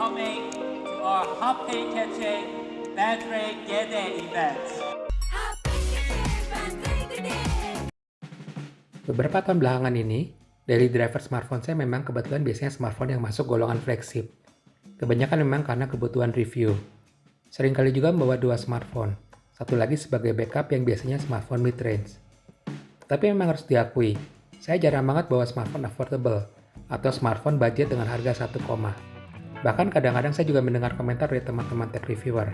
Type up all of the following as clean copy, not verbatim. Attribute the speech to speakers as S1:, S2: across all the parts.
S1: coming to our HP Catching Battery Gede event.
S2: Beberapa tahun belakangan ini, daily driver smartphone saya memang kebetulan biasanya smartphone yang masuk golongan flagship. Kebanyakan memang karena kebutuhan review. Seringkali juga membawa dua smartphone, satu lagi sebagai backup yang biasanya smartphone mid-range. Tapi memang harus diakui, saya jarang banget bawa smartphone affordable atau smartphone budget dengan harga 1, bahkan kadang-kadang saya juga mendengar komentar dari teman-teman tech reviewer.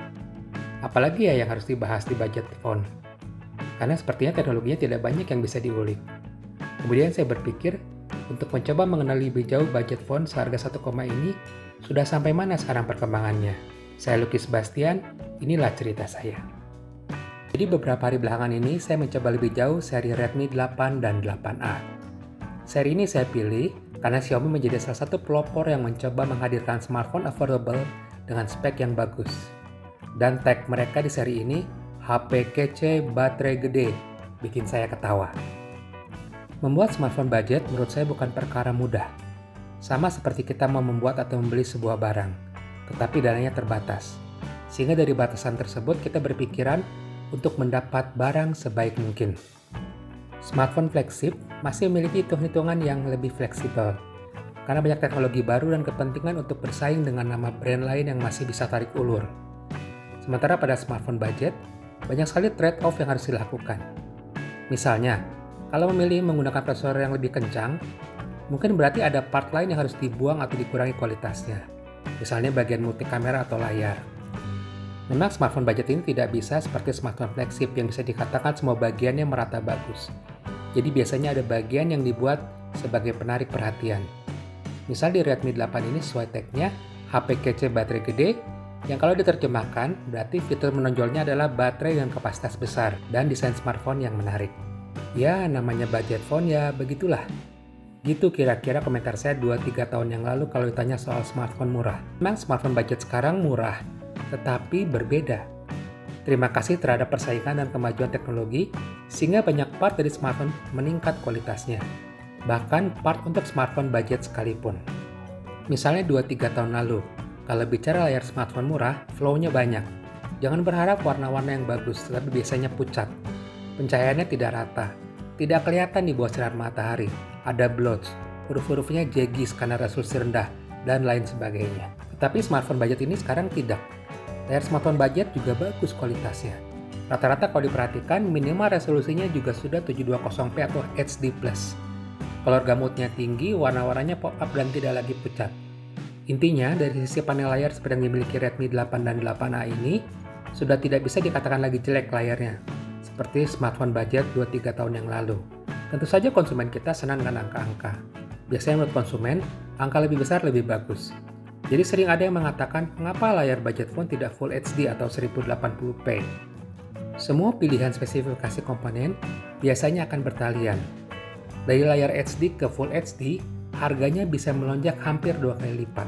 S2: Apalagi ya yang harus dibahas di budget phone? Karena sepertinya teknologinya tidak banyak yang bisa diulik. Kemudian saya berpikir, untuk mencoba mengenal lebih jauh budget phone seharga 1, ini, sudah sampai mana sekarang perkembangannya? Saya Lucky Sebastian, inilah cerita saya. Jadi beberapa hari belakangan ini saya mencoba lebih jauh seri Redmi 8 dan 8A. Seri ini saya pilih karena Xiaomi menjadi salah satu pelopor yang mencoba menghadirkan smartphone affordable dengan spek yang bagus. Dan tag mereka di seri ini, HP kece baterai gede, bikin saya ketawa. Membuat smartphone budget menurut saya bukan perkara mudah. Sama seperti kita mau membuat atau membeli sebuah barang, tetapi dananya terbatas. Sehingga dari batasan tersebut kita berpikiran untuk mendapat barang sebaik mungkin. Smartphone flagship masih memiliki hitung-hitungan yang lebih fleksibel, karena banyak teknologi baru dan kepentingan untuk bersaing dengan nama brand lain yang masih bisa tarik ulur. Sementara pada smartphone budget, banyak sekali trade-off yang harus dilakukan. Misalnya, kalau memilih menggunakan prosesor yang lebih kencang, mungkin berarti ada part lain yang harus dibuang atau dikurangi kualitasnya. Misalnya bagian multi kamera atau layar. Memang smartphone budget ini tidak bisa seperti smartphone flagship yang bisa dikatakan semua bagiannya merata bagus. Jadi biasanya ada bagian yang dibuat sebagai penarik perhatian. Misal di Redmi 8 ini sesuai tagnya HP kece baterai gede, yang kalau diterjemahkan berarti fitur menonjolnya adalah baterai dengan kapasitas besar dan desain smartphone yang menarik. Ya, namanya budget phone ya begitulah. Gitu kira-kira komentar saya 2-3 tahun yang lalu kalau ditanya soal smartphone murah. Memang smartphone budget sekarang murah, tetapi berbeda. Terima kasih terhadap persaingan dan kemajuan teknologi, sehingga banyak part dari smartphone meningkat kualitasnya. Bahkan part untuk smartphone budget sekalipun. Misalnya 2-3 tahun lalu, kalau bicara layar smartphone murah, flow-nya banyak. Jangan berharap warna-warna yang bagus, tapi biasanya pucat. Pencahayaannya tidak rata. Tidak kelihatan di bawah sinar matahari, ada blotch, huruf-hurufnya jeggis karena resolusi rendah, dan lain sebagainya. Tetapi smartphone budget ini sekarang tidak. Layar smartphone budget juga bagus kualitasnya. Rata-rata kalau diperhatikan, minimal resolusinya juga sudah 720p atau HD+. Color gamutnya tinggi, warna-warnanya pop-up dan tidak lagi pucat. Intinya, dari sisi panel layar seperti yang dimiliki Redmi 8 dan 8A ini, sudah tidak bisa dikatakan lagi jelek layarnya, seperti smartphone budget 2-3 tahun yang lalu. Tentu saja konsumen kita senang dengan angka-angka. Biasanya menurut konsumen, angka lebih besar lebih bagus. Jadi sering ada yang mengatakan, mengapa layar budget phone tidak Full HD atau 1080p? Semua pilihan spesifikasi komponen biasanya akan bertalian. Dari layar HD ke Full HD, harganya bisa melonjak hampir 2 kali lipat.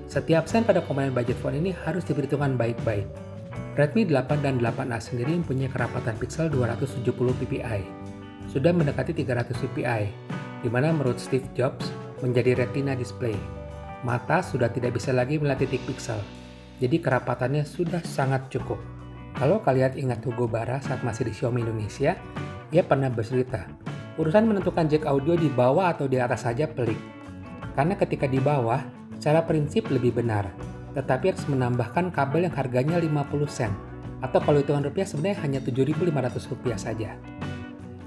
S2: Setiap sen pada komponen budget phone ini harus diperhitungkan baik-baik. Redmi 8 dan 8A sendiri mempunyai kerapatan pixel 270 ppi, sudah mendekati 300 ppi, di mana menurut Steve Jobs menjadi retina display. Mata sudah tidak bisa lagi melihat titik pixel, jadi kerapatannya sudah sangat cukup. Kalau kalian ingat Hugo Bara saat masih di Xiaomi Indonesia, dia pernah bercerita, urusan menentukan jack audio di bawah atau di atas saja pelik. Karena ketika di bawah, secara prinsip lebih benar, tetapi harus menambahkan kabel yang harganya 50 sen, atau kalau hitungan rupiah sebenarnya hanya 7.500 rupiah saja.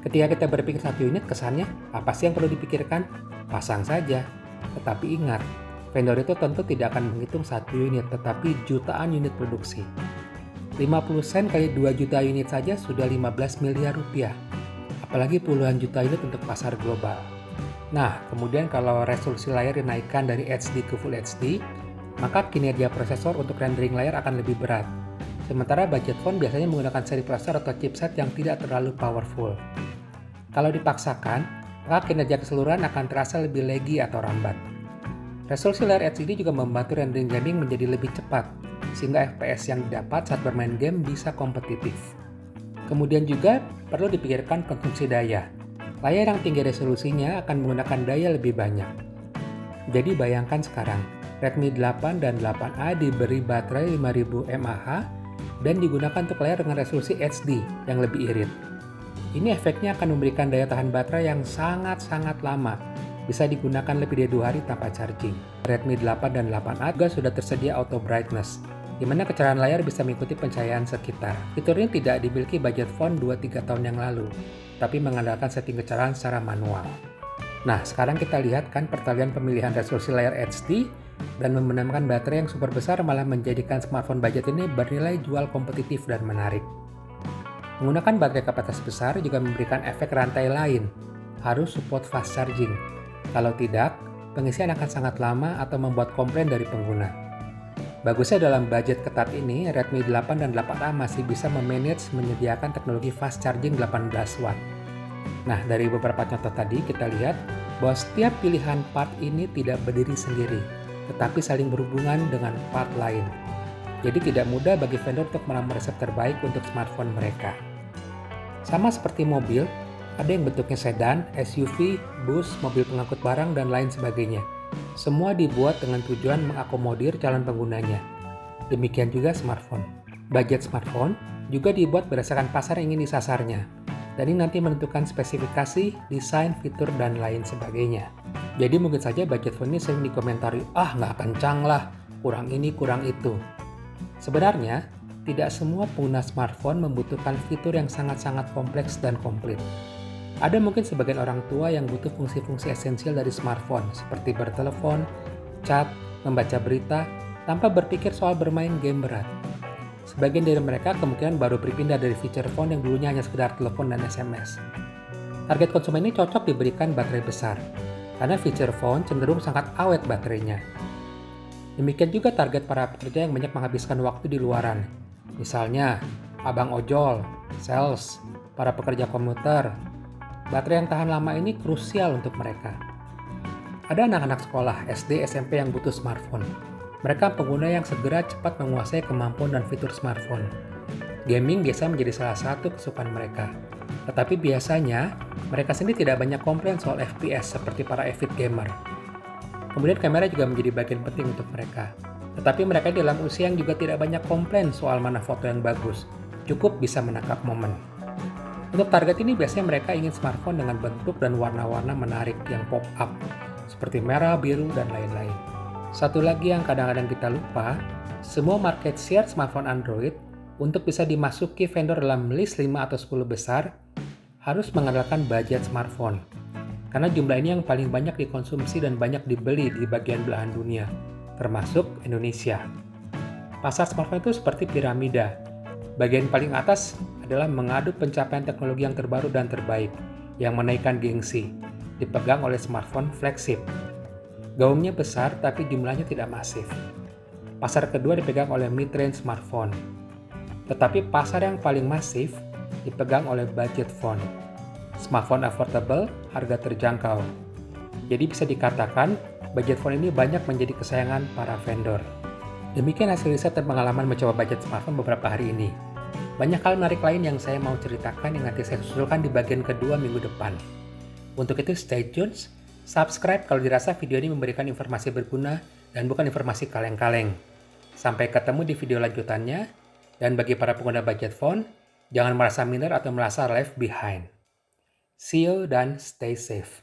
S2: Ketika kita berpikir satu unit, kesannya apa sih yang perlu dipikirkan? Pasang saja. Tetapi ingat, vendor itu tentu tidak akan menghitung satu unit, tetapi jutaan unit produksi. 50 sen kali 2 juta unit saja sudah 15 miliar rupiah. Apalagi puluhan juta unit untuk pasar global. Nah, kemudian kalau resolusi layar dinaikkan dari HD ke Full HD, maka kinerja prosesor untuk rendering layar akan lebih berat. Sementara budget phone biasanya menggunakan seri prosesor atau chipset yang tidak terlalu powerful. Kalau dipaksakan, maka kinerja keseluruhan akan terasa lebih laggy atau rambat. Resolusi layar LCD juga membantu rendering gaming menjadi lebih cepat, sehingga FPS yang didapat saat bermain game bisa kompetitif. Kemudian juga perlu dipikirkan konsumsi daya. Layar yang tinggi resolusinya akan menggunakan daya lebih banyak. Jadi bayangkan sekarang, Redmi 8 dan 8A diberi baterai 5000 mAh dan digunakan untuk layar dengan resolusi HD yang lebih irit. Ini efeknya akan memberikan daya tahan baterai yang sangat-sangat lama, bisa digunakan lebih dari 2 hari tanpa charging. Redmi 8 dan 8A juga sudah tersedia auto brightness, di mana kecerahan layar bisa mengikuti pencahayaan sekitar. Fitur ini tidak dimiliki budget phone 2-3 tahun yang lalu, tapi mengandalkan setting kecerahan secara manual. Nah, sekarang kita lihat kan peralihan pemilihan resolusi layar HD dan membenamkan baterai yang super besar malah menjadikan smartphone budget ini bernilai jual kompetitif dan menarik. Menggunakan baterai kapasitas besar juga memberikan efek rantai lain, harus support fast charging. Kalau tidak, pengisian akan sangat lama atau membuat komplain dari pengguna. Bagusnya dalam budget ketat ini, Redmi 8 dan 8A masih bisa menyediakan teknologi fast charging 18 watt. Nah, dari beberapa contoh tadi kita lihat bahwa setiap pilihan part ini tidak berdiri sendiri, tetapi saling berhubungan dengan part lain. Jadi tidak mudah bagi vendor untuk meramu resep terbaik untuk smartphone mereka. Sama seperti mobil, ada yang bentuknya sedan, SUV, bus, mobil pengangkut barang, dan lain sebagainya. Semua dibuat dengan tujuan mengakomodir calon penggunanya. Demikian juga smartphone. Budget smartphone juga dibuat berdasarkan pasar yang ingin disasarnya. Dan ini nanti menentukan spesifikasi, desain, fitur, dan lain sebagainya. Jadi mungkin saja budget phone ini sering dikomentari, nggak kencang lah, kurang ini, kurang itu. Sebenarnya, tidak semua pengguna smartphone membutuhkan fitur yang sangat-sangat kompleks dan komplit. Ada mungkin sebagian orang tua yang butuh fungsi-fungsi esensial dari smartphone, seperti bertelepon, chat, membaca berita, tanpa berpikir soal bermain game berat. Sebagian dari mereka kemungkinan baru berpindah dari feature phone yang dulunya hanya sekedar telepon dan SMS. Target konsumen ini cocok diberikan baterai besar, karena feature phone cenderung sangat awet baterainya. Demikian juga target para pekerja yang banyak menghabiskan waktu di luaran. Misalnya, abang ojol, sales, para pekerja komuter. Baterai yang tahan lama ini krusial untuk mereka. Ada anak-anak sekolah, SD, SMP yang butuh smartphone. Mereka pengguna yang segera cepat menguasai kemampuan dan fitur smartphone. Gaming biasa menjadi salah satu kesukaan mereka. Tetapi biasanya, mereka sendiri tidak banyak komplain soal FPS seperti para avid gamer. Kemudian kamera juga menjadi bagian penting untuk mereka. Tetapi mereka dalam usia yang juga tidak banyak komplain soal mana foto yang bagus. Cukup bisa menangkap momen. Untuk target ini biasanya mereka ingin smartphone dengan bentuk dan warna-warna menarik yang pop up, seperti merah, biru, dan lain-lain. Satu lagi yang kadang-kadang kita lupa, semua market share smartphone Android untuk bisa dimasuki vendor dalam list 5 atau 10 besar harus mengandalkan budget smartphone. Karena jumlah ini yang paling banyak dikonsumsi dan banyak dibeli di bagian belahan dunia, termasuk Indonesia. Pasar smartphone itu seperti piramida. Bagian paling atas adalah mengaduk pencapaian teknologi yang terbaru dan terbaik, yang menaikkan gengsi, dipegang oleh smartphone flagship. Gaungnya besar tapi jumlahnya tidak masif. Pasar kedua dipegang oleh mid-range smartphone. Tetapi pasar yang paling masif dipegang oleh budget phone. Smartphone affordable, harga terjangkau. Jadi bisa dikatakan, budget phone ini banyak menjadi kesayangan para vendor. Demikian hasil riset dan pengalaman mencoba budget smartphone beberapa hari ini. Banyak hal menarik lain yang saya mau ceritakan yang nanti saya susulkan di bagian kedua minggu depan. Untuk itu stay tune, subscribe kalau dirasa video ini memberikan informasi berguna dan bukan informasi kaleng-kaleng. Sampai ketemu di video lanjutannya, dan bagi para pengguna budget phone, jangan merasa minder atau merasa left behind. See you dan stay safe.